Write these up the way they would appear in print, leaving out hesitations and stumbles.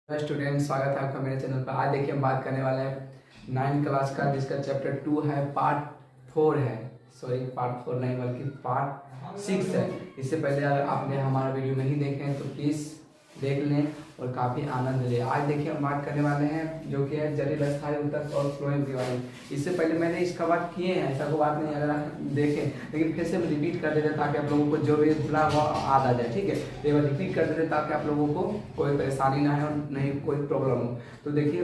Student, स्वागत है आपका मेरे चैनल पर। आज देखिए हम बात करने वाले हैं 9th क्लास का, जिसका चैप्टर 2 है, पार्ट 4 है। सॉरी, पार्ट 4 नहीं बल्कि पार्ट 6 है। इससे पहले अगर आपने हमारा वीडियो नहीं देखे हैं तो प्लीज़ देख लें और काफ़ी आनंद लें। आज देखिए हम बात करने वाले हैं जो कि है जटिल अस्थायी उत्तक और फ्लोएम के बारे में। इससे पहले मैंने इसका बात किए हैं, ऐसा कोई बात नहीं अगर आप देखें, लेकिन फिर से हम रिपीट कर देते ताकि आप लोगों को जो भी थोड़ा वो याद आ जाए। ठीक है, एक बार रिपीट कर देते ताकि आप लोगों को कोई परेशानी ना है और नहीं कोई प्रॉब्लम हो। तो देखिए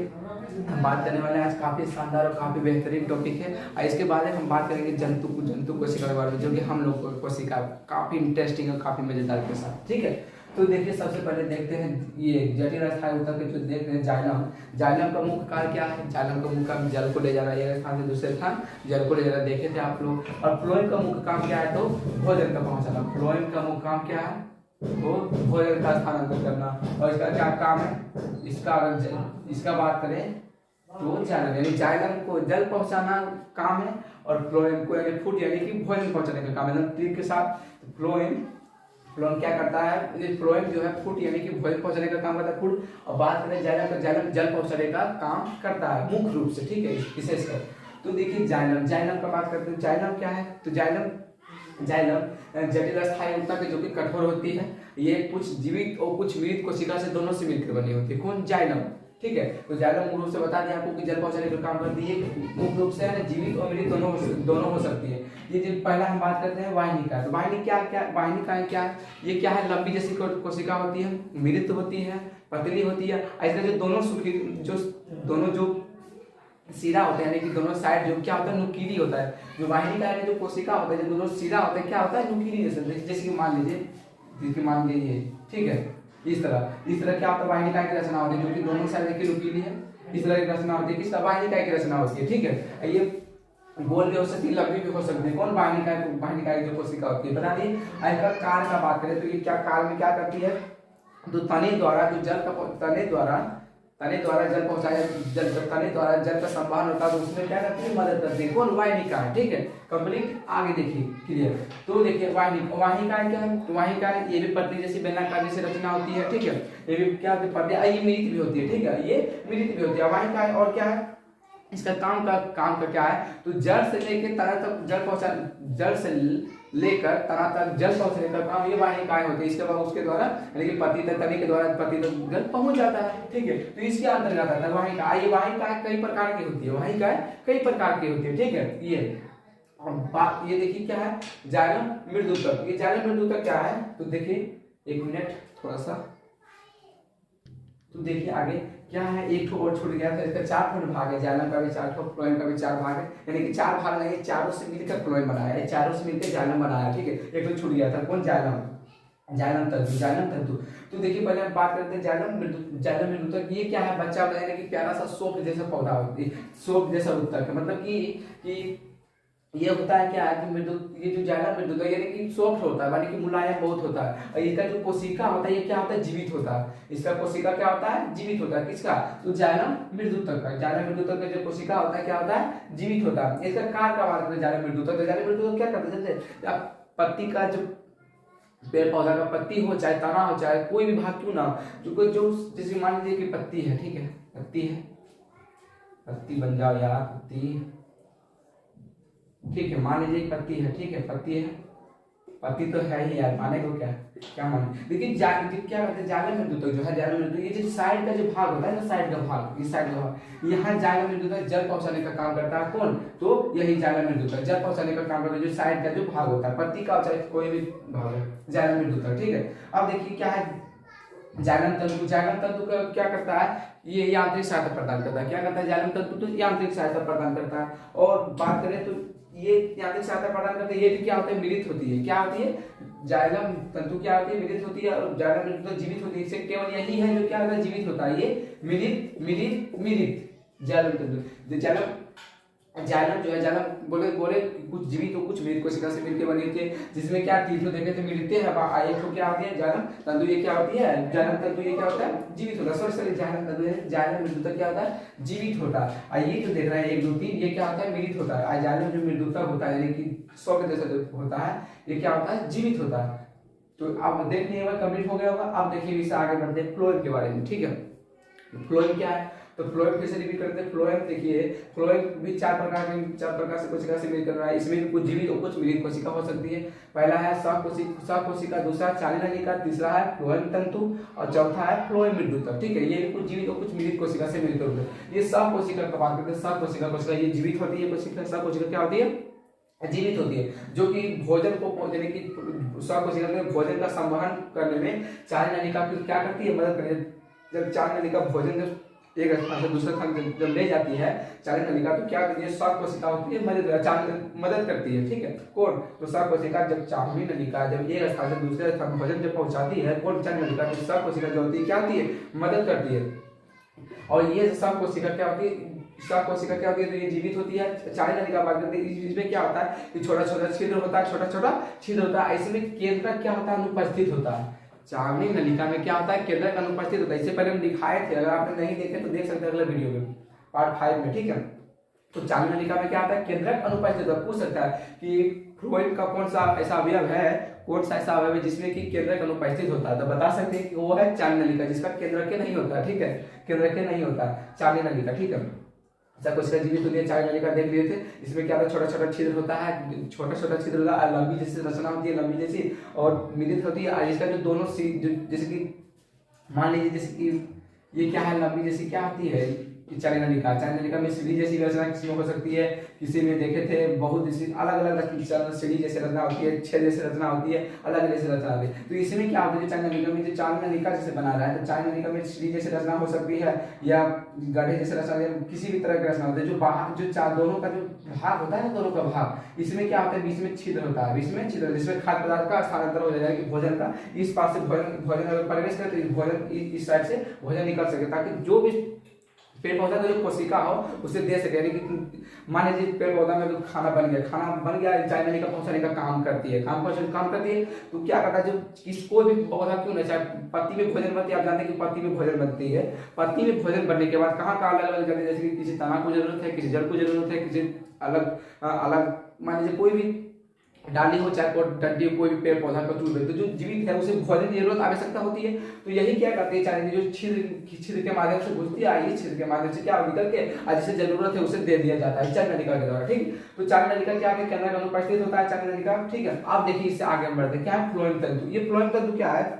हम बात करने वाले हैं आज काफ़ी शानदार और काफ़ी बेहतरीन टॉपिक है। और इसके बाद हम बात करेंगे जंतु कोशिका के बारे में, जो कि हम लोग को कोशिका काफ़ी इंटरेस्टिंग और काफ़ी मज़ेदार के साथ। ठीक है, तो देखिए सबसे पहले देखते हैं ये जटिल अस्थायी उत्तक के जो देखते हैं जाइलम। जाइलम का मुख्य कार्य क्या है? जाइलम का मुख्य काम जल को ले जाना, एक स्थान से दूसरे स्थान जल को ले जाना, देखे थे आप लोग। और फ्लोएम का मुख्य काम क्या है? तो भोजन का पहुंचाना। फ्लोएम का मुख्य काम क्या है? तो भोजन का स्थानांतरण करना। और इसका क्या काम है? इसका बात करें तो जाइलम यानी जाइलम को जल पहुंचाना काम है, और फ्लोएम को यानी फूड यानी कि भोजन पहुंचाने का काम है। ट्रिक के साथ फ्लोएम क्या करता है? ये फ्लोएम जो है फूड यानी कि भोजन पहुंचाने का काम करता है, फूड। और बात करें जाइलम का, जाइलम जल पहुंचाने का काम करता है मुख्य रूप से। ठीक है, विशेषकर। तो देखिए जाइलम का बात करते हैं। जाइलम क्या है? तो जाइलम जटिल अस्थायी उत्तक जो कि कठोर होती है। ये कुछ जीवित और कुछ मृत कोशिका से दोनों से मिलकर बनी होती है। कौन? जाइलम। ठीक है, तो जाइलम मूल रूप से बता दिया आपको कि जल पहुंचाने का काम करती है। मुख्य रूप से है जीवित और मृत दोनों हो सकती है। ये जो पहला हम बात करते हैं वाहिनिका। तो वाहिनिका क्या है? ये क्या है? लंबी जैसी कोशिका होती है, मृत होती है, पतली होती है। ऐसे जो दोनों जो सिरा होते हैं, यानी कि दोनों साइड जो क्या होता है? नुकीली होता है। जो वाहिनिका है, जो कोशिका होता है, जो दोनों सिरा होते हैं, क्या होता है? नुकीली जैसे कि मान लीजिए। ठीक है, इस तरह क्या होता है? वाहिनिका की रचना होती है, जो कि दोनों साइड देखिए नुकीली है। इस तरह की रचना होती है। किसका? वाहिनिका की रचना होती है। ठीक है, ये गोल भी हो सकती है, लंबी भी हो सकती है। कौन? वाहिनिका की जो कोशिका होती है। बता दिए। इसका कार्य का बात करें तो ये क्या कार्य में क्या करती है? तो तने द्वारा जल पहुंचाया, तने द्वारा जल का संवहन होता है, तो उसमें क्या करती है? मदद करती है। कौन? वाहिनिका है। ठीक है, कंप्लीट। आगे देखिए क्लियर। तो देखिए वाहिनिका क्या है? तो वाहिनिका ये भी पतली जैसी बेलनाकार जैसी रचना होती है। ठीक है, ये भी क्या होती है? पतली। ये मृत भी होती है। ठीक है, ये मृत भी होती है। वाहिनिका है। और क्या है इसका काम का क्या है? तो जड़ से लेकर तना तक जड़ से लेकर तना तक जल पहुंचाने का काम ये वाहिनिकाएं होती है। इसके बाद उसके द्वारा यानी कि तने के द्वारा पत्ती तक जल पहुंच जाता है। ठीक है, तो इसके अंतर्गत आता है वाहिका। ये वाहिकाएं कई प्रकार की होती है। वाहिकाएं कई प्रकार की होती है। ठीक है, ये देखिए क्या है? जाइलम मृदुतक। ये जाइलम मृदुतक क्या है? तो देखिए एक मिनट थोड़ा सा। तो देखिए आगे क्या है? एक ठो और छूट गया था। इसका 4 ठो भाग है। जाइलम का भी 4 ठो, फ्लोएम का भी 4 भाग है, यानी कि 4 भाग नहीं, चारों से मिलकर फ्लोएम बनाया है, चारों से मिलकर जाइलम बनाया। ठीक है, एक तो छूट गया था। कौन? जाइलम तंतु। तो देखिए पहले हम बात करते हैं जाइलम मृदुतक। ये क्या है? बच्चा यानी कि प्यारा सा सोप जैसा पौधा होती है, सोप जैसा उत्तक है। मतलब कि ये होता है क्या है कि ये जो जाइलम मृदुतक यानी कि सॉफ्ट होता है, यानी कि मुलायम बहुत होता है। और इसका जो कोशिका होता है ये क्या होता है? जीवित होता है। इसका कोशिका क्या होता है? जीवित होता है। किसका? तो जाइलम मृदुतक का। जाइलम मृदुतक का जो कोशिका होता है क्या होता है? जीवित होता है। इसका कार्य का बात करें जाइलम मृदुतक, तो जाइलम मृदुतक क्या करता है? जैसे पत्ती का जो पेड़ पौधा का पत्ती हो, चाहे तना हो, चाहे कोई भी भाग क्यों ना हो, जो जैसे मान लीजिए कि पत्ती है। ठीक है, पत्ती बन जाओ यार, पत्ती। ठीक है, मान लीजिए पत्ती है। ठीक है, पत्ती तो है ही यार, माने को क्या माने। लेकिन क्या कहते हैं? जाइलम मृदुतक जो है, जाइलम मृदुतक ये जो साइड का जो भाग होता है ना, साइड का भाग, यहाँ जाइलम मृदुतक जल पहुंचाने का काम करता है। कौन? तो यही जाइलम मृदुतक जल पहुंचाने का काम करता है, जो साइड का जो भाग होता है, पत्ती का चाहे कोई भी भाग है, जाइलम मृदुतक। ठीक है, अब देखिए क्या है? जाइलम तंतु का क्या करता है? ये यांत्रिक सहायता प्रदान करता है। क्या करता है जाइलम तंतु? तो यांत्रिक सहायता प्रदान करता है। और बात करें तो ये यांत्रिक सहायता प्रदान करते हैं। ये भी क्या होता है? मृत होती है। क्या होती है? जाइलम तंतु क्या होती है? मृत होती है। और जाइलम तंतु जीवित होती है। इससे केवल यही है जो क्या होता है? जीवित होता है। ये मृत जाइलम तंतु। जाइलम जो है, जाइलम बोले कुछ जीवित और कुछ मृत कोशिका से मिलकर बनी होती है, जिसमें क्या 3 ठो देखे थे मिलते हैं। एक तो क्या होती है? जाइलम तंतु। ये क्या होती है? जाइलम तंतु। ये क्या होता है? जीवित होता है। सॉरी जाइलम तंतु, जाइलम मृदुतक क्या होता है? जीवित होता है। ये जो देख रहे हैं 1 2 3, ये क्या होता है? मृत होता है। जाइलम जो मृदुतक होता है, यानी कि सॉफ्ट जैसा जो होता है, ये क्या होता है? जीवित होता है। तो आप देख लीजिए कंप्लीट हो गया होगा। अब देखिए इससे आगे बढ़ते हैं फ्लोएम के बारे में। ठीक है, फ्लोएम क्या है, तो फ्लोएम फिर से रिपीट करते हैं। फ्लोएम देखिए, फ्लोएम भी चार प्रकार से कोशिका से मिलकर रहा है। इसमें भी कुछ जीवित और कुछ मृत कोशिका हो सकती है। पहला है सहकोशिका, दूसरा चालना नलिका, तीसरा है फ्लोएम तंतु और चौथा है फ्लोएम मृदुतक। ठीक है, ये भी कुछ जीवित और कुछ मृत कोशिका से मिलकर होते हैं। ये सहकोशिका का बात करते हैं। सहकोशिका ये जीवित होती है कोशिका। सहकोशिका क्या होती है, जीवित होती है, जो कि भोजन को यानी कि सहकोशिका में भोजन का संवहन करने में चालना नलिका क्या करती है, मदद करती है। जब चालना नलिका भोजन जब एक स्थान से दूसरे स्थान जब ले जाती है चालना नलिका, तो क्या करती है, सहकोशिका होती है, मदद करती है। ठीक है, कौन, तो सहकोशिका जब चालनी नलिका जब एक स्थान से दूसरे स्थान भोजन जब पहुंचाती है, कौन, चालना नलिका, तो सहकोशिका जो होती है क्या होती है, मदद करती है। और ये सहकोशिका क्या होती है, सहकोशिका क्या होती है, तो ये जीवित होती है। चालना नलिका बात करते हैं, इसमें क्या होता है कि छोटा छोटा छिद्र होता है, छोटा छोटा छिद्र होता है। इसमें केंद्रक क्या होता है, अनुपस्थित होता है। चालनी नलिका में क्या होता है, केंद्रक अनुपस्थित होता है। इससे पहले हम दिखाए थे, अगर आपने नहीं देखे तो देख सकते हैं अगले वीडियो में, पार्ट 5 में। ठीक है, तो चालनी नलिका में क्या होता है, केंद्रक अनुपस्थित होता है। पूछ सकता है कि फ्लोएम का कौन सा ऐसा अवयव है, कौन सा ऐसा अवयव है जिसमें कि केंद्रक अनुपस्थित होता है, तो बता सकते हैं कि वो है चालनी नलिका, जिसका केंद्रक नहीं होता है। ठीक है, केंद्रक नहीं होता है चालनी नलिका। ठीक है, सहकोशिका जीवित होती है। चालनी नलिका देख लिए थे, इसमें क्या होता है, छोटा छोटा छिद्र होता है, छोटा छोटा छिद्र होता है, लंबी जैसी रचना होती है, लंबी जैसी, और मिलित होती है। इसका जो दोनों जैसे कि मान लीजिए, जैसे कि ये क्या है, लंबी जैसी क्या होती है, चालनी नलिका में सीढ़ी जैसी रचना किसी में हो सकती है, किसी में देखे थे बहुत जैसी अलग अलग सीढ़ी जैसी रचना होती है, छेद जैसी रचना होती है, अलग जैसी रचना होती है। तो इसमें क्या होता है, चालनी नलिका में जो चालनी नलिका जैसे बना रहा है, तो चालनी नलिका में सीढ़ी जैसी रचना हो सकती है या गड्ढे जैसे रचना, किसी भी तरह की रचना होती है। जो बाहर जो दोनों का जो भाग होता है ना, दोनों का भाग, इसमें क्या होता है, बीच में छिद्र होता है, बीच में छिद्र, जिसमें खाद्य पदार्थ का स्थानांतर हो जाएगा कि भोजन का इस पास से भोजन अगर प्रवेश करे तो भोजन इस साइड से भोजन निकल सके, ताकि जो भी पेड़ पौधा का जो कोशिका हो उसे दे सके। यानी कि मान लीजिए पेड़ पौधा में खाना बन गया, चालनी नलिका पहुंचाने का काम करती है, काम करती है। तो क्या करता है, जो कोई भी पौधा क्यों नहीं, चाहे पत्ती में भोजन बनती है, आप जानते हैं कि पत्ती में भोजन बनती है। पत्ती में भोजन बनने के बाद कहाँ अलग अलग जाती है, जैसे कि किसी तना को जरूरत है, किसी जड़ को जरूरत है, किसी अलग मान लीजिए कोई भी डाली हो, चाहे डंडी, कोई भी पेड़ पौधा का चूल, तो जो जीवित है उसे भोजन की जरूरत आवश्यकता होती है। तो यही क्या करते हैं, चालनी जो छिद्र के माध्यम से घुसती है, ये छिद्र के माध्यम से क्या निकल के जिसे जरूरत है उसे दे दिया जाता है चालनी नलिका के द्वारा। ठीक, तो चालनी नलिका क्या है, केंद्रक अनुपस्थित होता है चालनी नलिका। ठीक है, आप देखिए इससे आगे हम बढ़ते हैं, क्या है फ्लोएम तंतु। ये फ्लोएम तंतु क्या है,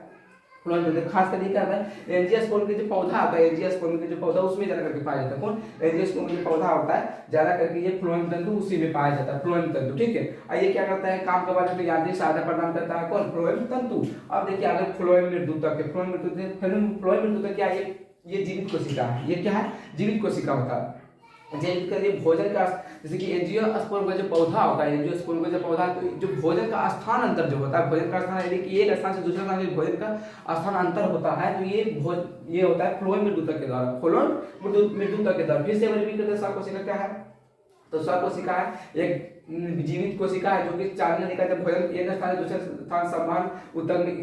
फ्लोएम तंतु खास करके क्या होता है, एंजियोस्पर्म के जो पौधा आता है, एंजियोस्पर्म के जो पौधा उसमें ज्यादा करके पाया जाता है। कौन, एंजियोस्पर्म जो पौधा होता है ज्यादा करके ये फ्लोएम तंतु उसी में पाया जाता है, फ्लोएम तंतु। ठीक है, ये क्या करता है, काम के बारे में यांत्रिक सहायता प्रदान करता है, कौन, फ्लोएम तंतु। अब देखिए आगे फ्लोएम मृदुतक है। फ्लोएम मृदुतक क्या है, ये जीवित कोशिका है। ये क्या है, जीवित कोशिका होता है। जैसे भोजन का, जैसे कि एंजियोस्पर्म का जो पौधा होता है, एंजियोस्पर्म का जो पौधा, तो जो भोजन का स्थान अंतर जो होता है, भोजन का स्थान यानी कि एक स्थान से दूसरे स्थान में भोजन का स्थान अंतर होता है, तो ये होता है फ्लोएम मृदुतक के द्वारा, फ्लोएम मृदुतक के द्वारा। फिर से रिपीट करते हैं, सहकोशिका क्या है, तो सहकोशिका है एक जीवित कोशिका है जो कि चालनी नलिका जब भोजन एक स्थान से दूसरे स्थान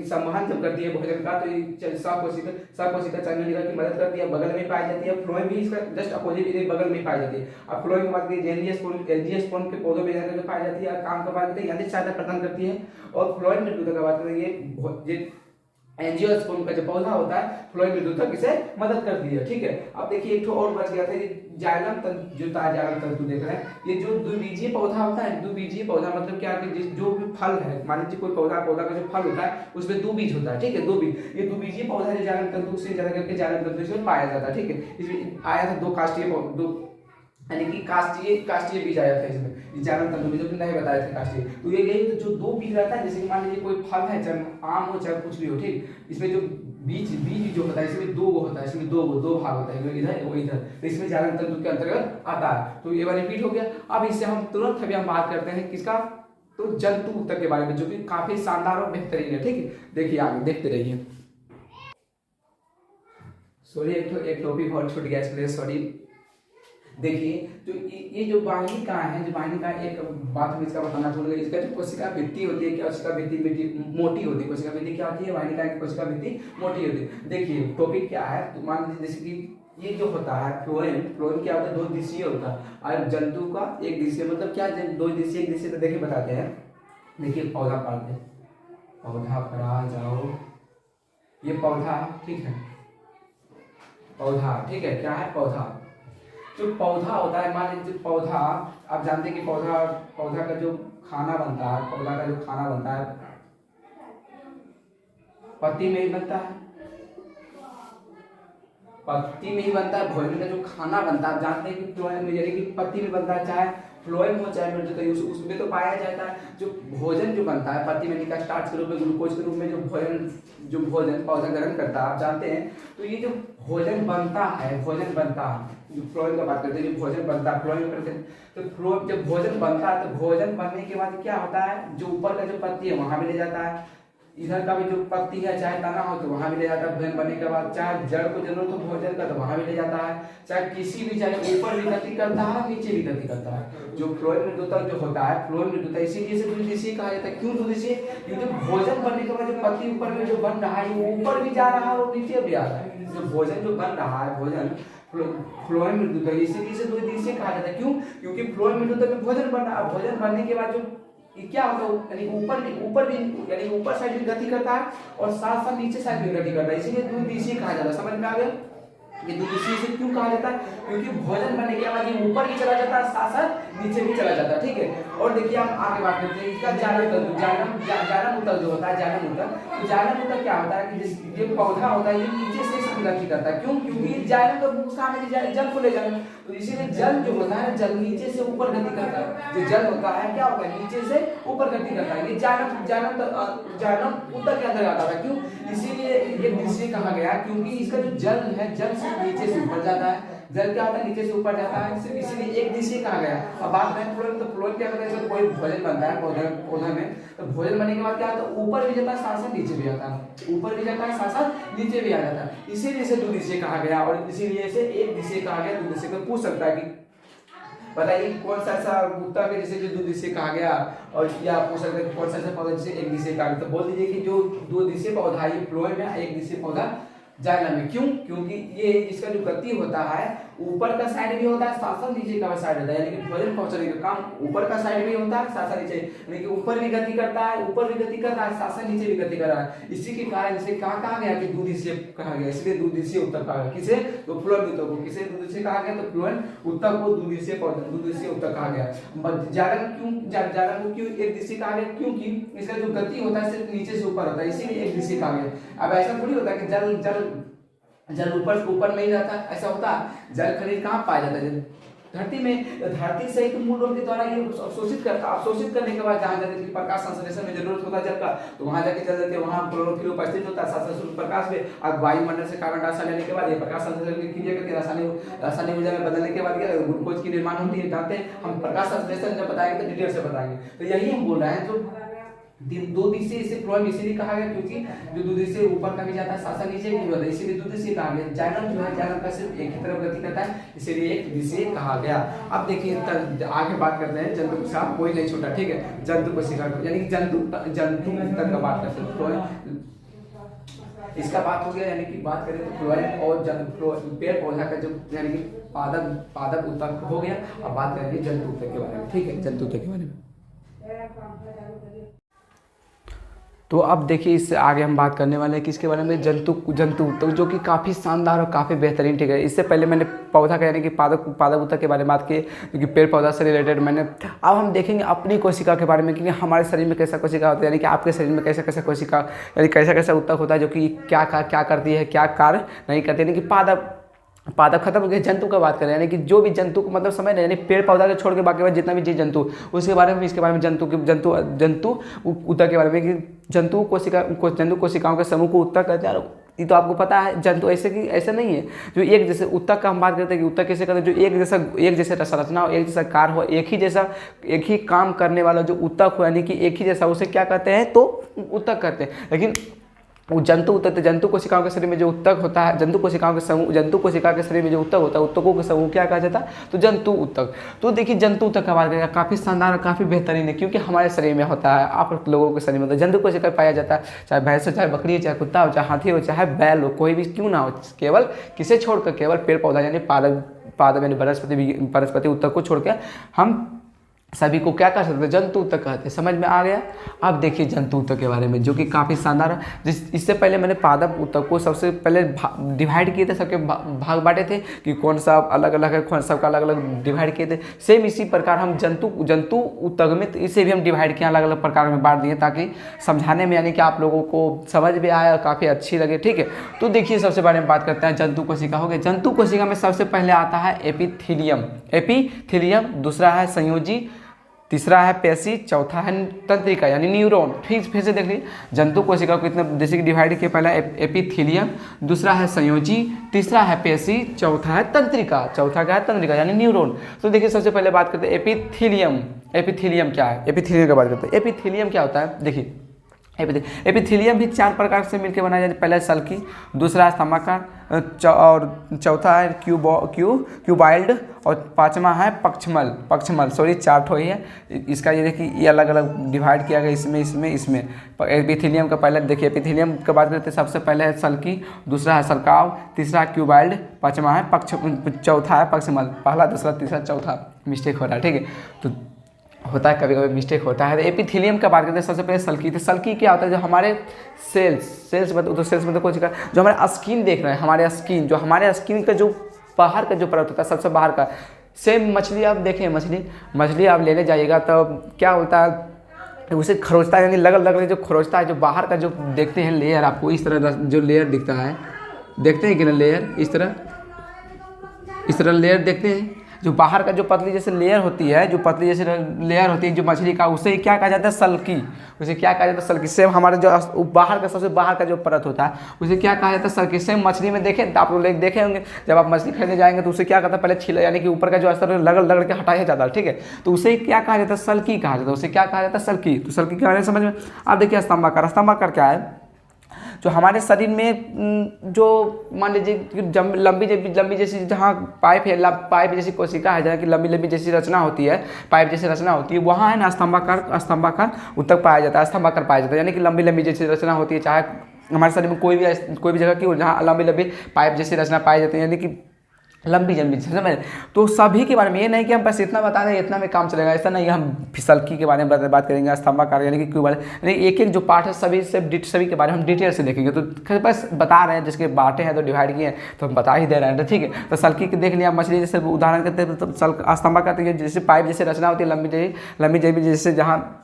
संवहन जब करती है भोजन का, तो सहकोशिका चालनी नलिका की मदद करती है, बगल में पाई जाती है। फ्लोएम भी इसका जस्ट अपोजिट बगल में पाई जाती है। अब फ्लोएम की बात करें, एंजियोस्पर्म के पौधों में जाकर पाई जाती है, काम का बात करें यांत्रिक सहायता प्रदान करती है। और फ्लोएम मृदुतक की बात करें, एंजियोस्पर्म का जो पौधा होता है, फ्लोएम मृदुतक इसे मदद करती है। ठीक है, अब देखिए एक और बच गया था, जाइलम तंतु, जो जाइलम तंतु देख रहे हैं, ये जो द्विबीजीय पौधा होता है, द्विबीजीय पौधा मतलब क्या है, जो भी फल है, मान लीजिए कोई पौधा का जो फल होता है उसमें दो बीज होता है। ठीक है, दो बीज, ये द्विबीजीय पौधा है, जाइलम तंतु से ज्यादा करके जाइलम तंतु इसमें पाया जाता है। ठीक है, इसमें आया था दो यानी कि काष्ठीय बीज आया था इसमें, जाइलम तंतु में, जो नहीं बताए थे काष्ठीय। तो ये यही जो दो बीज रहता है, जैसे कि मान लीजिए कोई फल है, चाहे आम हो चाहे कुछ भी हो, ठीक, इसमें जो बीज जो होता है, इसमें दो होता है, इसमें दो भाग होता है, इधर वो इधर, तो इसमें जाइलम तंतु के अंतर्गत आता है। तो ये बार रिपीट हो गया। अब इससे हम तुरंत अभी हम बात करते हैं किसका, तो जंतु ऊतक के बारे में, जो कि काफी शानदार और बेहतरीन है। ठीक है, देखिए आगे देखते रहिए। सॉरी, एक टॉपिक और छूट गया, इसके लिए सॉरी। देखिए जो ये जो वाहिनिका है, जो वाहिनिका एक बात हम इसका बताना भूल गए, इसका जो कोशिका भित्ति होती है, क्या कोशिका भित्ति मोटी होती है, कोशिका भित्ति क्या होती है, वाहिनिका की कोशिका भित्ति मोटी होती है। देखिए टॉपिक क्या है, तो मान लीजिए जैसे कि ये जो होता है फ्लोएम क्या होता है, दो दिशीय होता है, और जंतु का एक दिशीय, मतलब क्या दो दिशीय, एक दिशीय, तो देखिए बताते हैं। देखिए पौधा पढ़ते हैं, पौधा पर आ जाओ, ये पौधा है, ठीक है, पौधा, ठीक है, क्या है पौधा। जो पौधा होता है, मान लीजिए पौधा, आप जानते हैं कि पौधा पौधा का जो खाना बनता है, पौधा का जो खाना बनता है पत्ती में ही बनता है, पत्ती में ही बनता है। भोजन का जो खाना बनता है आप जानते हैं कि फ्लोएम में, यानी कि पत्ती में बनता है, चाहे फ्लोएम हो चाहे मिर्च, तो उसमें तो पाया जाता है। जो भोजन जो बनता है पत्ती में निकल स्टार्च के रूप में, ग्लूकोज के रूप में जो भोजन पौधा ग्रहण करता है आप जानते हैं। तो ये जो भोजन बनता है, भोजन बनता है, जो फ्लोएम का बात करते हैं, जो भोजन बनता है फ्लोएम करते हैं, तो फ्लोएम जब भोजन बनता है तो भोजन बनने के बाद क्या होता है, जो ऊपर का जो पत्ती है वहां भी ले जाता है, इधर का भी जो पत्ती है चाहे तना हो तो वहां भी ले जाता है भोजन बनने के बाद, चाहे जड़ को जरूरत हो भोजन का तो वहां भी ले जाता है, चाहे किसी भी, चाहे ऊपर भी गति करता है नीचे भी गति करता है। जो फ्लोएम मृदुतक जो होता है, फ्लोएम मृदुतक इसीलिए इसे द्विदिशीय कहा जाता है। क्यों द्विदिशीय? क्योंकि भोजन बनने के बाद जो पत्ती ऊपर में जो बन रहा है वो ऊपर भी जा रहा है और नीचे भी आ रहा है। जो भोजन जो बन रहा है, भोजन फ्लोएम मृदुतक, इसीलिए इसे द्विदिशीय कहा जाता है। क्यों? क्योंकि फ्लोएम मृदुतक में भोजन बन रहा है, भोजन बनने के बाद जो ये क्या होता है, यानी ऊपर भी यानी ऊपर साइड भी गति करता है और साथ साथ नीचे साइड भी गति करता है, इसीलिए द्विदिशीय कहा जाता है। समझ में आ गया? ये द्विदिशीय से क्यों कहा जाता है? क्योंकि भोजन बनने के बाद ये ऊपर भी चला जाता है साथ साथ नीचे भी चला जाता है, ठीक है। और देखिए हम आगे बात करते हैं इसका जालम ऊतक जो होता है, जालम ऊतक, तो जालम ऊतक क्या होता है कि ये पौधा होता है ये नीचे से गति करता है। क्यों? क्योंकि जालम का मुस्कान है जल को ले जाना, तो इसीलिए जल जो होता है जल नीचे से ऊपर गति करता है। जो जल होता है क्या होता है, नीचे से ऊपर गति करता है। ये जालम ऊतक के अंदर आता है। क्यों? इसीलिए ये द्विदिशीय कहा गया क्योंकि इसका जो जल है जल से नीचे से ऊपर जाता है, जल क्या होता है नीचे से ऊपर जाता है, इसीलिए एक दिशीय कहा गया। अब बात करें फ्लोएम, तो फ्लोएम क्या होता है, जब कोई भोजन बनता है पौधा में, तो भोजन बनने के बाद क्या होता है, ऊपर भी जाता है साथ साथ नीचे भी आता है, ऊपर भी जाता है साथ साथ नीचे भी आ जाता है, इसीलिए इसे द्विदिशीय कहा गया। और इसीलिए इसे एक दिशीय कहा गया। द्विदिशीय को पूछ सकता है कि बताइए कौन सा ऐसा ऊतक है जिसे जो द्विदिशीय कहा गया, और या पूछ सकते हैं कौन सा ऐसा पौधा जिसे एक दिशीय कहा गया। तो बोल दीजिए कि जो दो दिशीय पौधा ये फ्लोएम है, एक दिशीय पौधा जाइलम में। क्यों? क्योंकि ये इसका जो गति होता है ऊपर का साइड भी होता है साथ साथ नीचे का साइड होता है, यानी कि भोजन पहुंचाने का काम ऊपर का साइड भी होता है साथ साथ नीचे, यानी कि ऊपर भी गति करता है, ऊपर भी गति कर रहा है साथ साथ नीचे भी गति कर रहा है। इसी के कारण इसे कहा गया कि द्विदिशीय कहा गया, इसलिए द्विदिशीय ऊतक कहा गया। किसे? तो फ्लोएम ऊतक को किसे द्विदिशीय कहा गया, तो फ्लोएम ऊतक को द्विदिशीय ऊतक कहा गया। जाइलम को क्यों एक दिशीय कहा गया? क्योंकि इसका जो गति होता है सिर्फ नीचे से ऊपर होता है, इसीलिए एक दिशीय कहा गया। अब ऐसा थोड़ी होता है कि जल ऊपर में ही रहता है, ऐसा होता है? जल खनिज कहाँ पाया जाता है? धरती में। धरती से ही तो मूल रूप के द्वारा ये अवशोषित करने के बाद जहाँ जाते हैं प्रकाश संश्लेषण में जरूरत होता है जल का, तो वहां जाके चल जाते हैं, वहां क्लोरोफिल उपस्थित होता है, साथ साथ सूर्य प्रकाश में और वायुमंडल से कार्बन डाइऑक्साइड लेने के बाद ये प्रकाश संश्लेषण की क्रिया करके रासायनिक ऊर्जा में बदलने के बाद ग्लूकोज की निर्माण होती है। जानते हैं हम प्रकाश संश्लेषण जब बताएंगे तो डिटेल से बताएंगे। तो यही हम बोल रहे हैं, जो दो दिशा इसे फ्लोएम इसीलिए कहा गया क्योंकि जो दो दिशा ऊपर का भी जाता है साथ साथ नीचे भी होता है, इसीलिए दो दिशा कहा गया। जाइलम जो है, जाइलम का सिर्फ एक ही तरफ गति करता है, इसीलिए एक दिशा कहा गया। अब देखिए आगे बात करते हैं जंतु कोशिका, कोई नहीं छोटा, ठीक है, जंतु कोशिका यानी कि जंतु तक का बात करते हैं। फ्लोएम इसका बात हो गया, यानी कि बात करें तो फ्लोएम और पेड़ पौधा का जो यानी कि पादप ऊतक हो गया। अब बात करेंगे जंतु ऊतक के बारे में, ठीक है, जंतु ऊतक के बारे में। तो अब देखिए इससे आगे हम बात करने वाले हैं किसके बारे में, जंतु तो जो कि काफ़ी शानदार और काफ़ी बेहतरीन, ठीक है। इससे पहले मैंने पौधा का यानी कि पादप ऊतक के बारे में बात की, क्योंकि पेड़ पौधा से रिलेटेड मैंने। अब हम देखेंगे अपनी कोशिका के बारे में, क्योंकि हमारे शरीर में कैसा कोशिका होता है, यानी कि आपके शरीर में कैसा कैसा कोशिका यानी कैसा कैसा ऊतक होता है, जो कि क्या करती है, क्या कार्य नहीं करती, यानी कि पादप खत्म हो गया। जंतु का बात करें, यानी कि जो भी जंतु को मतलब समझ रहे, यानी पेड़ पौधा को छोड़ के बाकी बाद जितना भी जीव जंतु, उसके बारे में इसके बारे में जंतु ऊतक के बारे में कि जंतु कोशिकाओं के समूह को ऊतक कहते हैं। ये तो आपको पता है, जंतु ऐसे नहीं है जो एक जैसे। ऊतक का हम बात करते हैं कि ऊतक कैसे करते हैं, जो एक जैसे संरचना हो, एक जैसा कार्य हो, एक ही काम करने वाला जो ऊतक हो, यानी कि एक ही जैसा, उसे क्या कहते हैं, तो ऊतक कहते हैं। लेकिन जंतु ऊतक, जंतु कोशिकाओं के शरीर में जो ऊतक होता है, जंतु कोशिका के शरीर में जो ऊतक होता है, ऊतकों के समूह क्या कहा जाता है, तो जंतु ऊतक। तो देखिए जंतु ऊतक का बात करेगा, काफ़ी शानदार और काफ़ी बेहतरीन है, क्योंकि हमारे शरीर में होता है, आप लोगों के शरीर में होता है। जंतु कोशिका पाया जाता है, चाहे भैंस हो, चाहे बकरी हो, चाहे कुत्ता हो, चाहे हाथी हो, चाहे बैल हो, कोई भी क्यों ना हो, केवल किसे छोड़कर, केवल पेड़ पौधा यानी पादप यानी वनस्पति ऊतक को छोड़कर हम सभी को क्या कह सकते हैं, जंतु ऊतक कहते हैं। समझ में आ गया। अब देखिए जंतु ऊतक के बारे में, जो कि काफ़ी शानदार है। इससे पहले मैंने पादप ऊतक को सबसे पहले डिवाइड किए थे, सबके भाग बांटे थे कि कौन सा अलग अलग है, कौन सबका अलग अलग डिवाइड किए थे। सेम इसी प्रकार हम जंतु ऊतक में इसे भी हम डिवाइड किए, अलग अलग प्रकार में बांट दिए, ताकि समझाने में यानी कि आप लोगों को समझ में आए और काफ़ी अच्छी लगे। ठीक है, तो देखिए सबसे बारे में बात करते हैं जंतु कोशिका। हो गए जंतु कोशिका में सबसे पहले आता है एपिथीलियम, दूसरा है संयोजी, तीसरा है पेशी, चौथा है तंत्रिका यानी न्यूरॉन। फिर से देख लीजिए जंतु कोशिका को इतना जैसे कि डिवाइड किया, पहला एपिथीलियम, दूसरा है संयोजी, तीसरा है पेशी, चौथा है तंत्रिका। चौथा क्या है, तंत्रिका यानी न्यूरॉन। तो देखिए सबसे पहले बात करते हैं एपिथीलियम क्या है। एपिथीलियम की बात करते हैं। एपिथीलियम क्या होता है, देखिए एपिथीलियम भी 4 प्रकार से मिलकर बनाया जाता है। पहला है सल्की, दूसरा है स्तंभाकार, और चौथा है क्यूबाइल्ड, और पांचवा है पक्षमल। सॉरी 4 ठो ही है इसका। ये देखिए ये अलग अलग डिवाइड किया गया इसमें। एपिथीलियम का पहले देखिए, एपिथीलियम की बात करते हैं। सबसे पहले है सल्की, दूसरा है सल्काव, तीसरा है क्यूबाइल्ड, पांचवा है चौथा है पक्षमल। पहला, दूसरा, तीसरा, चौथा मिस्टेक हो रहा है। ठीक है, तो होता है, कभी कभी मिस्टेक होता है। एपिथीलियम का बात करते हैं। सबसे पहले सल्की। तो सल्की क्या होता है, जो हमारे सेल्स मतलब कुछ जो हमारे स्किन देख रहे हैं, हमारे स्किन का जो बाहर का जो परत होता है, सबसे बाहर का। सेम मछली आप देखें, मछली आप लेने जाइएगा तो क्या होता है, उसे खरोचता है, यानी लगल जो खरोचता है, जो बाहर का जो देखते हैं लेयर, आपको इस तरह जो लेयर दिखता है, देखते हैं कि ना लेयर, इस तरह लेयर देखते हैं। जो बाहर का जो पतली जैसे लेयर होती है, जो मछली का, उसे क्या कहा जाता है, सल्की। सेम हमारे जो बाहर का सबसे बाहर का जो परत होता है, उसे क्या कहा जाता है, सल्की। सेम मछली में देखें, आप लोग देखे होंगे, जब आप मछली खरीदने जाएंगे तो उसे क्या करता है, पहले छीला यानी कि ऊपर का जो अस्तर लगड़ के हटाया जाता है। ठीक है, तो उसे क्या कहा जाता है, सल्की कहा जाता है। उसे क्या कहा जाता है, सल्की। तो सल्की के बारे में समझ में। अब देखिए स्तंभाकार क्या है, जो हमारे शरीर में जो मान लीजिए लंबी जैसी जहाँ पाइप जैसी कोशिका है, जहाँ की लंबी जैसी रचना होती है, पाइप जैसी रचना होती है, वहाँ है ना स्तंभाकार ऊतक पाया जाता है। यानी कि लंबी जैसी रचना होती है, चाहे हमारे शरीर में कोई भी जगह की हो जहाँ लंबी पाइप जैसी रचना पाई जाती है, यानी कि लंबी समझ। तो सभी के बारे में, ये नहीं कि हम बस इतना बता दें इतना में काम चलेगा, ऐसा नहीं। हम फिसलकी के बारे में बात करेंगे, स्तंभाकार यानी कि क्यों बारे, यानी एक जो पार्ट है सभी के बारे में हम डिटेल से देखेंगे। तो बस बता रहे हैं, जिसके बांटे हैं तो डिवाइड किए हैं तो हम बता ही दे रहे हैं। तो ठीक है, तो सल्की के देख लिया, मछली जैसे उदाहरण करते हैं, तो स्तंभाकार जैसे पाइप जैसे रचना होती है, लंबी जैसे जहाँ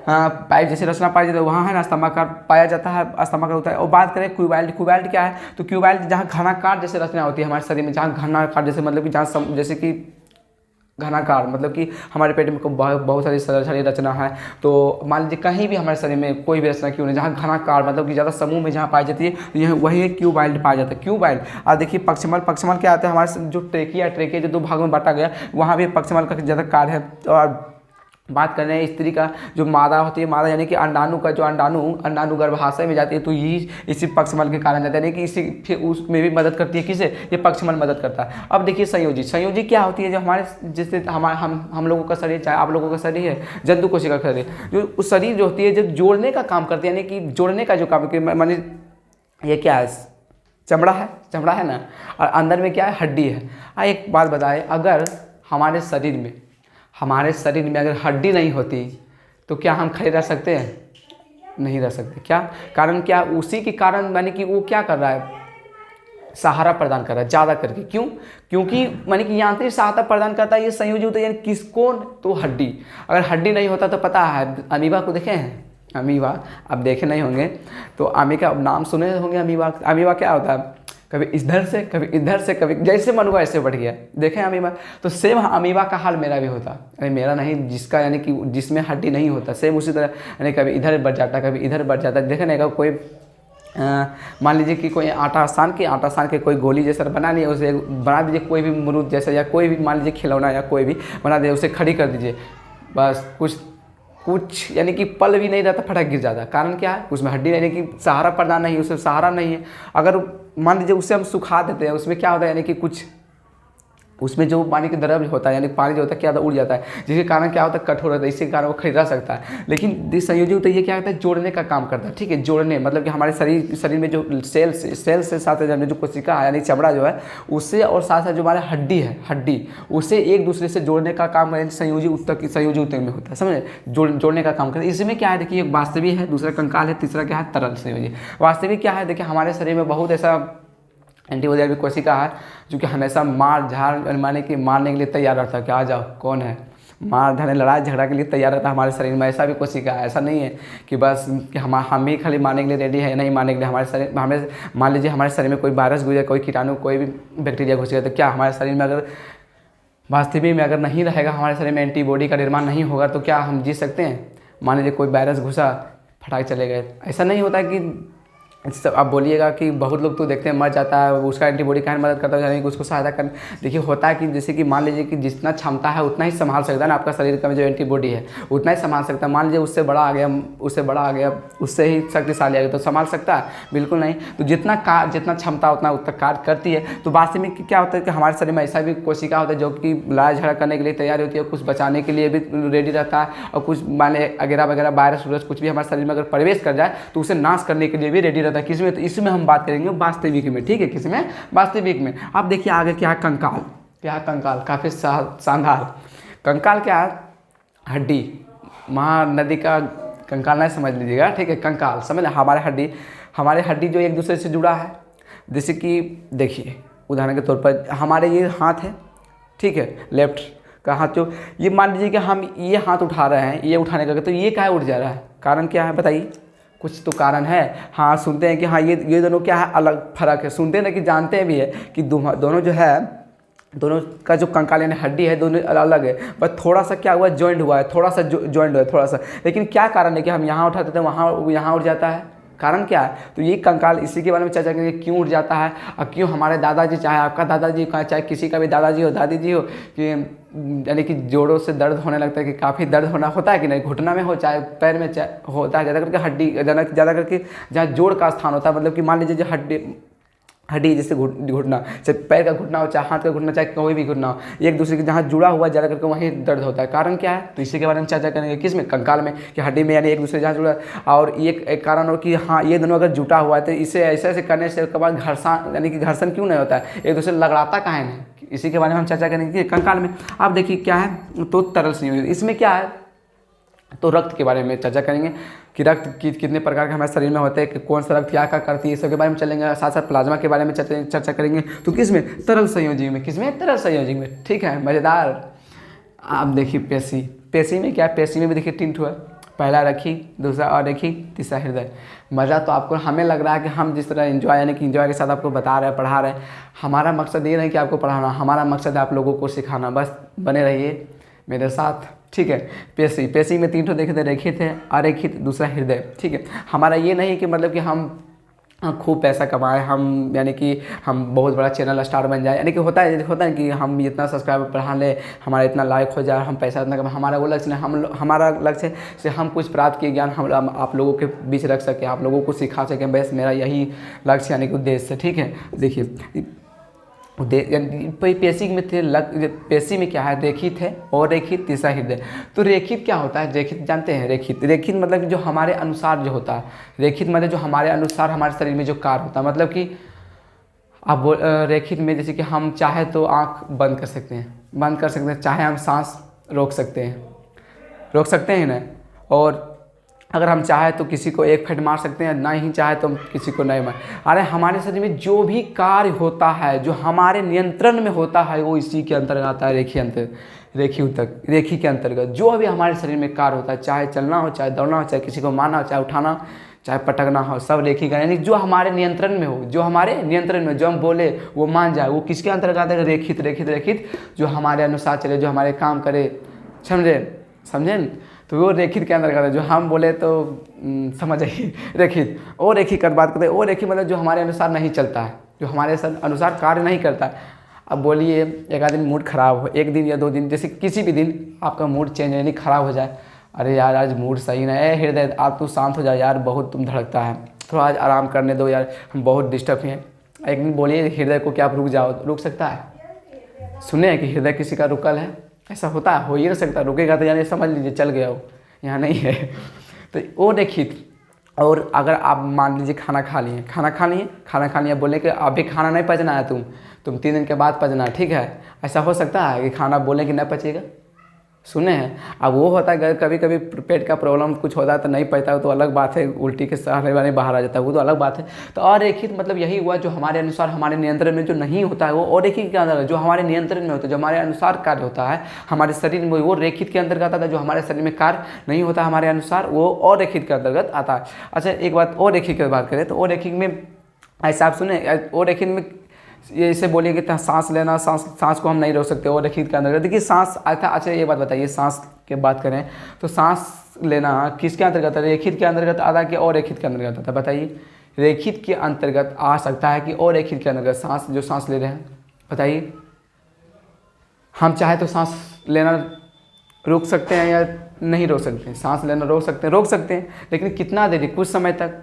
पाइप जैसे रचना पाई जाती है, वहाँ है ना स्तंभाकार पाया जाता है, स्तंभाकार होता है। और बात करें क्यूबाइल्ड क्या है, तो क्यूबाइल्ड जहाँ घनाकार जैसे रचना होती है हमारे शरीर में, जहाँ घनाकार जैसे मतलब कि जहाँ जैसे कि घनाकार मतलब कि हमारे पेट में बहुत सारी रचना है। तो मान लीजिए कहीं भी हमारे शरीर में कोई भी रचना क्यों नहीं, जहाँ घनाकार मतलब कि ज़्यादा समूह में जहाँ पाई जाती है, तो यह वही क्यूबाइल्ड पाया जाता है। क्यूबाइल्ड। और देखिए पक्षमल क्या आता है, हमारे जो ट्रेकिया जो 2 भागों में बांटा गया, वहाँ भी पक्षमल का ज़्यादा कार्य है। और बात कर रहे हैं स्त्री का, जो मादा होती है, मादा यानी कि अंडाणु का जो अंडाणु गर्भाशय में जाती है, तो यही इसी पक्षमल के कारण जाता है, यानी कि इसी फिर उसमें भी मदद करती है, किसे, ये पक्षमल मदद करता है। अब देखिए संयोजी क्या होती है, जो हमारे जैसे हम लोगों का शरीर, चाहे आप लोगों का शरीर है, जंतु कोशिका का शरीर, जो उस शरीर जो होती है, जो जोड़ने का काम करती है, यानी कि जोड़ने का जो काम मानी, ये क्या है, चमड़ा है ना, और अंदर में क्या है, हड्डी है। एक बात बताएं, अगर हमारे शरीर में अगर हड्डी नहीं होती तो क्या हम खड़े रह सकते हैं, नहीं रह सकते। क्या कारण, क्या उसी के कारण, माने कि वो क्या कर रहा है, सहारा प्रदान कर रहा है ज़्यादा करके। क्यों, क्योंकि माने कि यांत्रिक सहायता प्रदान करता है ये संयोजी होता है, यानी किसको, तो हड्डी। अगर हड्डी नहीं होता तो पता है, अमीबा को देखे हैं, अमीबा अब देखे नहीं होंगे तो अमीबा नाम सुने होंगे। अमीबा क्या होता है, कभी इधर से कभी जैसे मन हुआ ऐसे बढ़ गया, देखें अमीबा। तो सेम अमीबा का हाल मेरा भी होता, अरे मेरा नहीं, जिसका यानी कि जिसमें हड्डी नहीं होता, सेम उसी तरह, यानी कभी इधर बढ़ जाता, कभी इधर बढ़ जाता। देखे नहीं, कोई मान लीजिए कि कोई आटा सान के कोई गोली जैसा बना लिया, उसे बना दीजिए, कोई भी मुरूद जैसा या कोई भी मान लीजिए खिलौना या कोई भी बना दीजिए, उसे खड़ी कर दीजिए, बस कुछ यानी कि पल भी नहीं रहता, फटक गिर जाता। कारण क्या है, उसमें हड्डी यानी कि सहारा प्रदान नहीं है, उसमें सहारा नहीं है। अगर मान लीजिए उसे हम सुखा देते हैं, उसमें क्या होता है, यानी कि कुछ उसमें जो पानी की द्रव होता है यानी पानी जो होता है क्या होता है, उड़ जाता है, जिसके कारण क्या होता है कठोर होता है, इसके कारण वो खरीदा सकता है। लेकिन संयोजी उत्तक ये क्या होता है, जोड़ने का काम करता है। ठीक है, जोड़ने मतलब कि हमारे शरीर में जो सेल से साथ जो कोशिका है यानी चमड़ा जो है उससे और साथ साथ जो हमारे हड्डी उससे एक दूसरे से जोड़ने का काम संयोजी उत्तक में होता है, समझे, जोड़ने का काम करता है। इसमें क्या है देखिए, एक वास्तविक है, दूसरा कंकाल है, तीसरा क्या है तरल संयोजी। वास्तविक क्या है देखिए, हमारे शरीर में बहुत ऐसा एंटीबॉडी कोशिका है जो कि हमेशा मारने के लिए तैयार रहता है कि आ जाओ कौन है, मार धाने लड़ाई झगड़ा के लिए तैयार रहता है हमारे शरीर में। ऐसा भी कोशिका है, ऐसा नहीं है कि बस कि हम ही खाली मारने के लिए रेडी है, नहीं मारने के लिए हमारे शरीर हमें मान लीजिए हमारे शरीर में कोई वायरस घुस जाए, कोई कीटाणु, कोई भी बैक्टीरिया घुस जाए, तो क्या हमारे शरीर में अगर वास्तविक में अगर नहीं रहेगा, हमारे शरीर में एंटीबॉडी का निर्माण नहीं होगा, तो क्या हम जी सकते हैं? मान लीजिए कोई वायरस घुसा, फटाक चले गए। ऐसा नहीं होता कि आप बोलिएगा कि बहुत लोग तो देखते हैं मर जाता है, उसका एंटीबॉडी कहाँ मदद करता है यानी कि उसको सहायता कर। देखिए होता है कि जैसे कि मान लीजिए कि जितना क्षमता है उतना ही संभाल सकता है ना आपका शरीर का जो एंटीबॉडी है, उतना ही संभाल सकता है। मान लीजिए उससे बड़ा आ गया, उससे ही शक्तिशाली आ गया, तो संभाल सकता है? बिल्कुल नहीं। तो जितना क्षमता उतना कार्य करती है। तो वास्तव में क्या होता है कि हमारे शरीर में ऐसा भी कोशिका होता है जो कि लड़ाई झगड़ा करने के लिए तैयार होती है, कुछ बचाने के लिए भी रेडी रहता है, और कुछ मान लीजिए वगैरह वायरस कुछ भी हमारे शरीर में अगर प्रवेश कर जाए तो उसे नाश करने के लिए भी रेडी रहता है। किसमें? तो इसमें हम बात करेंगे वास्तविक में। ठीक है, किसमें? वास्तविक में। अब देखिए आगे क्या है, कंकाल। क्या है कंकाल? काफ़ी शानदार। कंकाल क्या है? हड्डी। महानदी का कंकाल नहीं समझ लीजिएगा, ठीक है, कंकाल समझ। हमारे हड्डी जो एक दूसरे से जुड़ा है। जैसे कि देखिए उदाहरण के तौर पर हमारे ये हाथ है, ठीक है, लेफ्ट का हाथ, जो ये मान लीजिए कि हम ये हाथ उठा रहे हैं, ये उठाने का, तो ये काहे उठ जा रहा है? कारण क्या है बताइए? कुछ तो कारण है। हाँ, सुनते हैं कि हाँ ये दोनों क्या है, अलग फर्क है। सुनते हैं ना कि जानते भी है कि दोनों जो है, दोनों का जो कंकाल यानी हड्डी है दोनों अलग है, बस थोड़ा सा क्या हुआ, जॉइंट हुआ है, थोड़ा सा जॉइंट हुआ है थोड़ा सा। लेकिन क्या कारण है कि हम यहाँ उठाते थे वहाँ यहाँ उठ जाता है? कारण क्या है? तो ये कंकाल, इसी के बारे में चर्चा करेंगे, क्यों उठ जाता है और क्यों हमारे दादाजी, चाहे आपका दादाजी, चाहे किसी का भी दादाजी हो, दादी जी हो, कि यानी कि जोड़ों से दर्द होने लगता है, कि काफ़ी दर्द होता है कि नहीं, घुटना में हो चाहे पैर में चाहे होता है, ज़्यादा करके हड्डी, ज़्यादा करके जहाँ जोड़ का स्थान होता है, मतलब कि मान लीजिए जो हड्डी जैसे घुटना, चाहे पैर का घुटना हो, चाहे हाथ का घुटना, चाहे कोई भी घुटना हो, एक दूसरे के जहाँ जुड़ा हुआ ज़्यादा करके वहीं दर्द होता है। कारण क्या है? तो इसी के बारे में चर्चा करेंगे। किसमें? कंकाल में, कि हड्डी में, यानी एक दूसरे जहाँ जुड़ा। और एक कारण हो कि हाँ ये दोनों अगर जुटा हुआ है तो इसे ऐसे करने से उसके बाद घर्षण, यानी कि घर्षण क्यों नहीं होता है, एक दूसरे लगड़ाता काहे नहीं, इसी के बारे में हम चर्चा करेंगे कंकाल में। आप देखिए क्या है, तो तरल संयोजन। इसमें क्या है, तो रक्त के बारे में चर्चा करेंगे कि रक्त कितने प्रकार के हमारे शरीर में होते हैं, कि कौन सा रक्त क्या करती है, इस सब के बारे में चलेंगे। साथ साथ प्लाज्मा के बारे में चर्चा करेंगे। तो किसमें? तरल संयोजी में। किसमें? तरल संयोजी में। ठीक है, मज़ेदार। आप देखिए पेशी में क्या है, पेशी में भी देखिए 3 ठो है, पहला रखी, दूसरा अरेखी, तीसरा हृदय। मज़ा तो आपको, हमें लग रहा है कि हम जिस तरह एंजॉय, यानी कि एंजॉय के साथ आपको बता रहे हैं, पढ़ा रहे हैं। हमारा मकसद ये नहीं कि आपको पढ़ाना, हमारा मकसद है आप लोगों को सिखाना। बस बने रहिए मेरे साथ, ठीक है। पेशी में 3 ठो देखे थे, रेखित है, अरेखित, दूसरा हृदय, ठीक है। हमारा ये नहीं कि मतलब कि हम खूब पैसा कमाएं, हम यानी कि हम बहुत बड़ा चैनल स्टार बन जाए, यानी कि होता है कि हम इतना सब्सक्राइबर बढ़ा लें, हमारा इतना लाइक हो जाए, हम पैसा इतना कमाएं। हमारा वो लक्ष्य नहीं। हमारा लक्ष्य से हम कुछ प्राप्त किए ज्ञान हम आप लोगों के बीच रख सकें, आप लोगों को सिखा सकें। बस मेरा यही लक्ष्य यानी कि उद्देश्य है, ठीक है। देखिए पेशी में थे, पेशी में क्या है, रेखित है और रेखित, तीसरा हृदय। तो रेखित क्या होता है? रेखित जानते हैं? रेखित मतलब जो हमारे अनुसार जो होता है, रेखित मतलब जो हमारे अनुसार हमारे शरीर में जो कार्य होता है। मतलब कि आप रेखित में जैसे कि हम चाहे तो आँख बंद कर सकते हैं, चाहे हम सांस रोक सकते हैं ना, और अगर हम चाहे तो किसी को एक फट मार सकते हैं, नहीं चाहे तो हम किसी को नहीं मार। अरे हमारे शरीर में जो भी कार्य होता है, जो हमारे नियंत्रण में होता है, वो इसी के अंतर्गत आता है, रेखी के अंतर्गत। जो भी हमारे शरीर में कार्य होता है, चाहे चलना हो, चाहे दौड़ना हो, चाहे किसी को मारना हो, चाहे उठाना, चाहे पटकना हो, सब रेखी का, यानी जो हमारे नियंत्रण में हो, जो हम बोले वो मान जाए, वो किसके अंतर्गत आता है? रेखित, जो हमारे अनुसार चले, जो हमारे काम करे, समझे। तो वो रेखित के अंदर है, जो हम बोले तो समझ आइए, रेखित। और रेखित का बात करते हैं, और रेखित मतलब जो हमारे अनुसार नहीं चलता है, जो हमारे अनुसार कार्य नहीं करता है। अब बोलिए एक आध दिन मूड ख़राब हो, 1 दिन या 2 दिन, जैसे किसी भी दिन आपका मूड चेंज यानी ख़राब हो जाए, अरे यार आज मूड सही नहीं है, हृदय आप तू शांत हो जाए यार, बहुत तुम धड़कता है, थोड़ा आज आराम करने दो यार, हम बहुत डिस्टर्ब हैं। एक दिन बोलिए हृदय को कि आप रुक जाओ, रुक सकता है? सुने हैं कि हृदय किसी का रुकल है? ऐसा होता है? हो ही नहीं सकता। रुकेगा तो यानी समझ लीजिए चल गया वो, यहाँ नहीं है। तो वो देखिए। और अगर आप मान लीजिए खाना खा लिए बोले कि अभी खाना नहीं पचना है, तुम 3 दिन के बाद पचना है, ठीक है? ऐसा हो सकता है कि खाना बोले कि नहीं पचेगा? सुने हैं। अब वो होता है कभी कभी पेट का प्रॉब्लम कुछ होता है तो नहीं पचता है, तो अलग बात है, उल्टी के सहारे वाले बाहर आ जाता है, वो तो अलग बात है। तो अरेखित मतलब यही हुआ, जो हमारे अनुसार हमारे नियंत्रण में जो नहीं होता है वो अरेखित के अंदर, जो हमारे नियंत्रण में होता है, जो हमारे अनुसार कार्य होता है हमारे शरीर में, वो रेखित के अंतर्गत आता है। जो हमारे शरीर में कार्य नहीं होता हमारे अनुसार, वो अरेखित के अंतर्गत आता है। अच्छा, एक बात और रेखित की बात करें तो अरेखित में ऐसा आप सुने, अरेखित में ये इसे बोलिए कि सांस लेना, सांस को हम नहीं रोक सकते, और रेखित के अंतर्गत। देखिए सांस अच्छा ये बात बताइए, सांस की बात करें तो सांस लेना किसके अंतर्गत है? रेखित के अंतर्गत आता है कि और रेखित के अंतर्गत आता है? बताइए। रेखित के अंतर्गत आ सकता है कि और रेखित के अंतर्गत? सांस ले रहे हैं, बताइए। हम चाहे तो सांस लेना रोक सकते हैं या नहीं रोक सकते? सांस लेना रोक सकते हैं, लेकिन कितना देरी? कुछ समय तक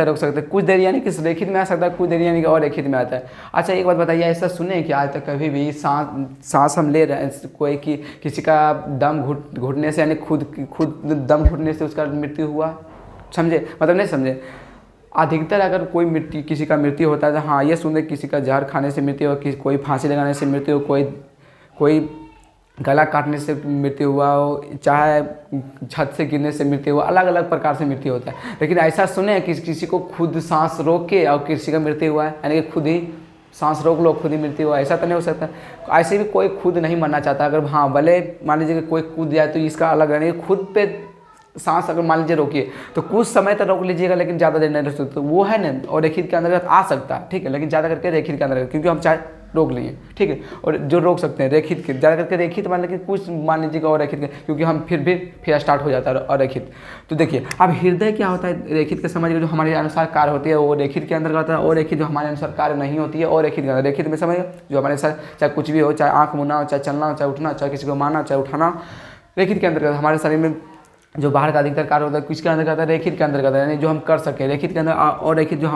रोक सकते हैं। कुछ देर यानी कि रेखित में आ सकता है, कुछ देर यानी कि और रेखित में आता है। अच्छा, एक बात बताइए, ऐसा सुने कि आज तक कभी भी सांस हम ले रहे हैं, कोई किसी का दम घुटने से, यानी खुद दम घुटने से उसका मृत्यु हुआ? समझे? मतलब नहीं समझे? अधिकतर अगर किसी का मृत्यु होता है तो हाँ ये सुने, किसी का जहर खाने से मृत्यु हो, कोई फांसी लगाने से मृत्यु हो, कोई गला काटने से मृत्यु हुआ हो, चाहे छत से गिरने से मृत्यु हुआ, अलग अलग प्रकार से मृत्यु होता है। लेकिन ऐसा सुने हैं कि किसी को खुद सांस रोक के और किसी का मृत्यु हुआ है, यानी कि खुद ही सांस रोक लो खुद ही मृत्यु हुआ? ऐसा तो नहीं हो सकता। ऐसे भी कोई खुद नहीं मरना चाहता। अगर हाँ भले मान लीजिए कि कोई कूद जाए तो इसका अलग, यानी खुद पे सांस अगर मान लीजिए रोकिए तो कुछ समय तक रोक लीजिएगा, लेकिन ज़्यादा देर नहीं रोक सकते, तो वो है ना, और रेखित के अंतर्गत आ सकता है, ठीक है? लेकिन ज़्यादा करके रेखित के अंतर्गत, क्योंकि हम चाहे रोक लिए, ठीक है? और जो रोक सकते हैं रेखित के, ज़्यादा करके रेखित मान लीजिए कुछ मान लीजिएगा और रेखित के, क्योंकि हम फिर स्टार्ट हो जाता है और रेखित। तो देखिए अब हृदय क्या होता है? रेखित के समझ, जो हमारे अनुसार कार्य होती है वो रेखित के अंदर आता है, और रेखित जो हमारे अनुसार कार्य नहीं होती है और रेखित के अंदर। रेखित में समझ जो हमारे अनुसार चाहे कुछ भी हो, चाहे आँख मुनना हो, चाहे चलना हो, चाहे उठना, चाहे किसी को मारना, चाहे उठाना, रेखित के अंतर्गत। हमारे शरीर में जो बाहर का अधिकतर कार्य होता है किसके अंदर आता है? रेखित के अंतर्गत, यानी जो हम कर सके रेखित के अंदर, और रेखित जो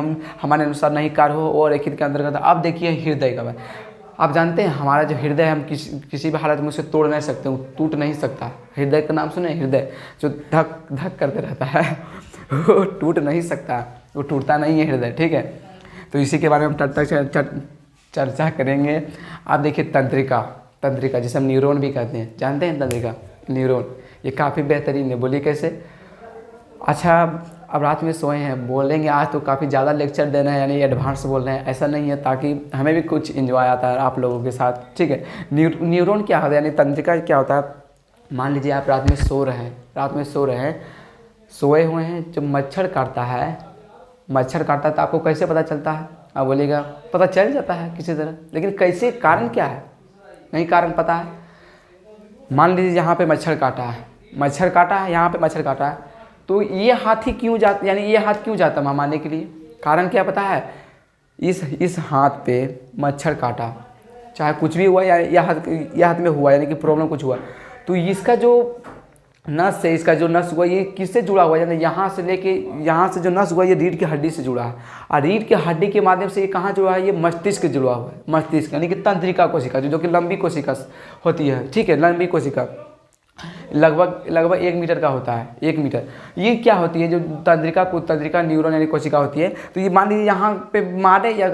हमारे अनुसार नहीं कार्य हो और रेखित के अंतर्गत। अब देखिए हृदय का बात। आप जानते हैं हमारा जो हृदय है, हम किसी भी हालत में उसे तोड़ नहीं सकते, टूट नहीं सकता। हृदय का नाम सुने? हृदय जो धक धक करते रहता है वो टूट नहीं सकता, वो टूटता नहीं है हृदय, ठीक है? तो इसी के बारे में हम चर्चा करेंगे। आप देखिए तंत्रिका जिसे हम न्यूरॉन भी कहते हैं, जानते हैं तंत्रिका? न्यूरॉन ये काफ़ी बेहतरीन है। बोलिए कैसे? अच्छा, अब रात में सोए हैं, बोलेंगे आज तो काफ़ी ज़्यादा लेक्चर देना है, यानी एडवांस बोल रहे हैं, ऐसा नहीं है, ताकि हमें भी कुछ एंजॉय आता है आप लोगों के साथ, ठीक है? न्यूरॉन क्या होता है, यानी तंत्रिका क्या होता है? मान लीजिए आप रात में सो रहे हैं, सोए हुए हैं, जब मच्छर काटता है तो आपको कैसे पता चलता है? आप बोलिएगा पता चल जाता है किसी तरह, लेकिन कैसे, कारण क्या है? नहीं कारण पता है। मान लीजिए यहाँ पे मच्छर काटा है, यहाँ पे मच्छर काटा है, तो ये हाथ ही क्यों जाता, यानी ये हाथ क्यों जाता वहाँ मारने के लिए? कारण क्या पता है? इस हाथ पे मच्छर काटा, चाहे कुछ भी हुआ, या यह हाथ में हुआ, यानी कि प्रॉब्लम कुछ हुआ, तो इसका जो नस है, इसका जो नस हुआ ये किससे जुड़ा हुआ है? यानी यहाँ से लेके यहाँ से जो नस हुआ ये रीढ़ की हड्डी से जुड़ा है, और रीढ़ की हड्डी के माध्यम से ये कहाँ जुड़ा है? ये मस्तिष्क जुड़ा हुआ है। मस्तिष्क यानी कि तंत्रिका कोशिका, जो कि लंबी कोशिका होती है, ठीक है? लंबी कोशिका लगभग 1 मीटर का होता है, 1 मीटर। ये क्या होती है? जो तंत्रिका न्यूरॉन यानी कोशिका होती है। तो ये मान लीजिए यहाँ पे मारे या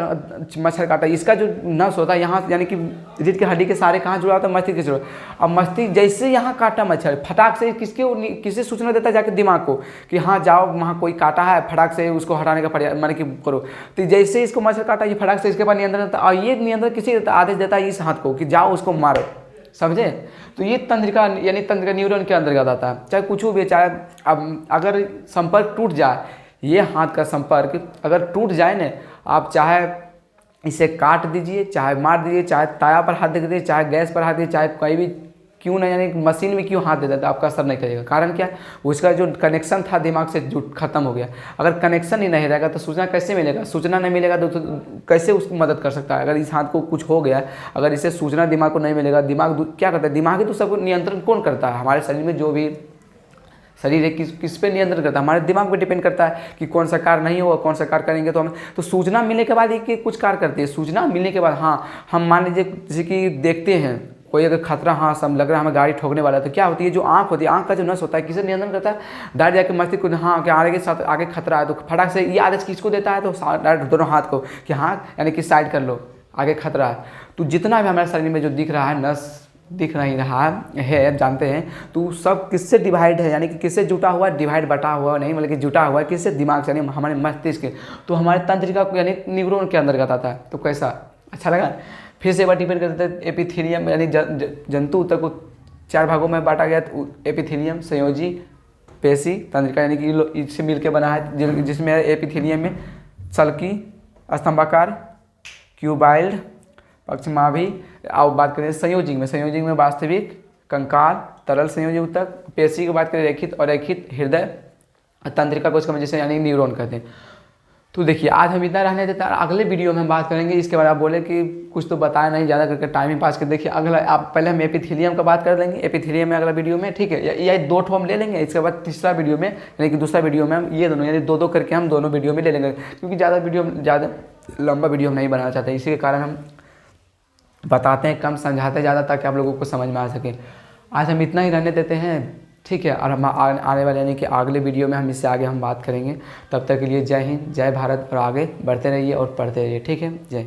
मच्छर काटा, इसका जो नस होता है यहाँ, यानी कि रीढ़ की हड्डी के सारे कहाँ जुड़ा होता है? मस्तिष्क से जुड़ा। अब मस्तिष्क जैसे यहाँ काटा मच्छर, फटाक से किसे सूचना देता है? जाकर दिमाग को, कि हाँ जाओ वहाँ कोई काटा है, फटाक से उसको हटाने का प्रयास, माने कि करो। तो जैसे इसको मच्छर काटा, ये फटाक से इसके पास नियंत्रण देता है, और ये नियंत्रण किसी आदेश देता है इस हाथ को कि जाओ उसको मारो, समझे? तो ये तंत्रिका यानी तंत्रिका न्यूरॉन के अंतर्गत आता है। चाहे कुछ भी, चाहे अब अगर संपर्क टूट जाए, ये हाथ का संपर्क अगर टूट जाए ना, आप चाहे इसे काट दीजिए, चाहे मार दीजिए, चाहे ताया पर हाथ दे दीजिए, चाहे गैस पर हाथ दीजिए, चाहे कोई भी क्यों नहीं, यानी मशीन में क्यों हाथ दे देता है, आपका असर नहीं करेगा। कारण क्या? उसका जो कनेक्शन था दिमाग से जो खत्म हो गया। अगर कनेक्शन ही नहीं रहेगा तो सूचना कैसे मिलेगा? सूचना नहीं मिलेगा तो कैसे उसकी मदद कर सकता है? अगर इस हाथ को कुछ हो गया, अगर इसे सूचना दिमाग को नहीं मिलेगा, दिमाग क्या करता है? दिमाग ही तो सबको नियंत्रण कौन करता है? हमारे शरीर में जो भी शरीर है किस पे नियंत्रण करता है, हमारे दिमाग पे डिपेंड करता है कि कौन सा कार्य नहीं होगा, कौन सा कार्य करेंगे तो हमें, तो सूचना मिलने के बाद ये कुछ कार्य करती है। सूचना मिलने के बाद हाँ हम मान लीजिए जैसे कि देखते हैं कोई अगर खतरा, हाँ सब लग रहा है हमें गाड़ी ठोकने वाला है, तो क्या होती है जो आँख होती है, आँख का जो नस होता है किसे नियंत्रण करता है, डायरेक्ट जाके मस्तिष्क को, हाँ क्या आगे के साथ आगे खतरा है, तो फटाक से ये आदेश किसको देता है, तो डायरेक्ट दोनों हाथ को कि हाँ यानी कि साइड कर लो, आगे खतरा है। तो जितना भी हमारे शरीर में जो दिख रहा है, नस दिख नहीं रहा है जानते हैं, तो सब किससे डिवाइड है, यानी कि किससे जुटा हुआ, डिवाइड बटा हुआ नहीं, मतलब कि जुटा हुआ है किससे, दिमाग से, यानी हमारे मस्तिष्क, तो हमारे तंत्रिका यानी न्यूरॉन के अंतर्गत आता है। तो कैसा अच्छा लगा, फिर से एक बार डिपेंड करते हैं एपिथेलियम, यानी जंतु ऊतक को 4 भागों में बांटा गया, एपिथेलियम, संयोजी, पेशी, तंत्रिका, यानी कि इससे मिलकर बना है, जिसमें एपिथेलियम में सल्की, स्तंभाकार, क्यूबाइल्ड, पक्षमाभि। अब बात करें संयोजी में वास्तविक, कंकाल, तरल संयोजी ऊतक, पेशी की बात करें रेखित और रेखित हृदय, तंत्रिका को इसका जैसे यानी न्यूरॉन कहते हैं। तो देखिए आज हम इतना रहने देते हैं, अगले वीडियो में हम बात करेंगे इसके बारे में। आप बोले कि कुछ तो बताया नहीं, ज़्यादा करके टाइम ही पास कर, देखिए अगला आप पहले हम एपिथेलियम का बात कर लेंगे, एपिथेलियम में अगला वीडियो में, ठीक है, या 2 ठो हम ले लेंगे, इसके बाद तीसरा वीडियो में यानी कि दूसरा वीडियो में हम ये दोनों यानी 2-2 करके हम दोनों वीडियो में ले लेंगे, क्योंकि ज़्यादा लंबा वीडियो हम नहीं बनाना चाहते, इसी के कारण हम बताते हैं कम, समझाते ज़्यादा, ताकि आप लोगों को समझ में आ सके। आज हम इतना ही रहने देते हैं, ठीक है, और हम आने वाले यानी कि अगले वीडियो में हम इससे आगे हम बात करेंगे। तब तक के लिए जय हिंद, जय भारत, और आगे बढ़ते रहिए और पढ़ते रहिए, ठीक है, जय।